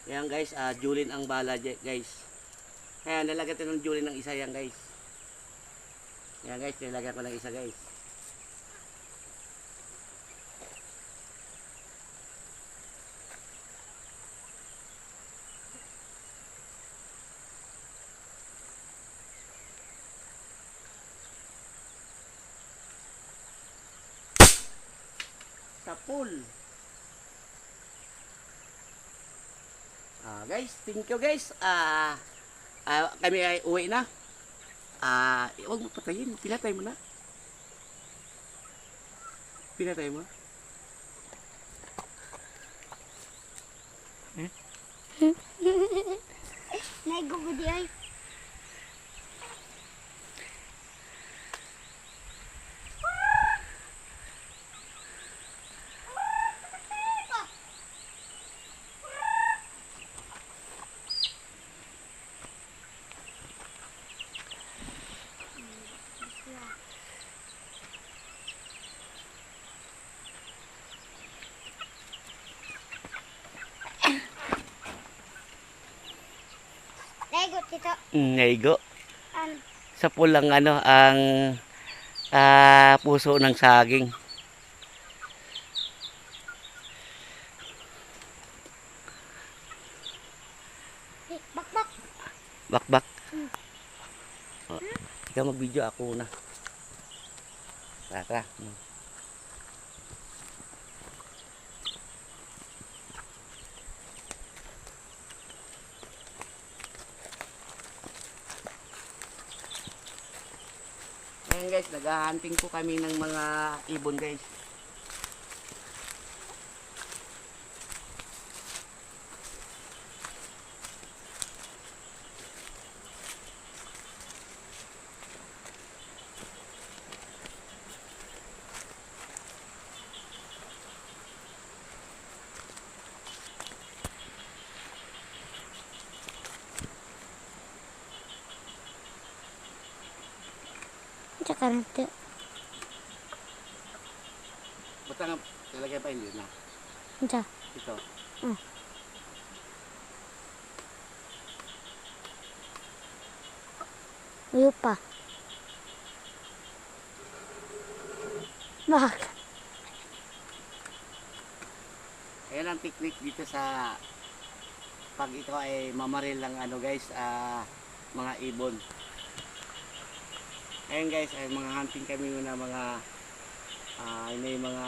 Yan guys, julin ang bala guys. Ayan, nalagyan ko ng julin ng isa yan guys. Yan guys, nilagyan ko ng isa guys. Sa pool. Guys, thank you guys. Kami ay uwi na. Huwag mo patayin. Pinatay mo na. Pinatay mo. Naigo ba di ay? Naigo tito. Naigo. An Sa pool ang ang puso ng saging. bakbak. Bakbak. Ikaw mag-video, ako na. Tara. Ayan guys, naghahunting po kami ng mga ibon guys. Tsaka nito. Basta nga, talagay pa hindi na. Ito. Ito. Uyo pa. Bak. Ayan ang technique dito sa pag ito ay mamaril lang guys, mga ibon. Ayan guys, ay mga hunting kami na mga may mga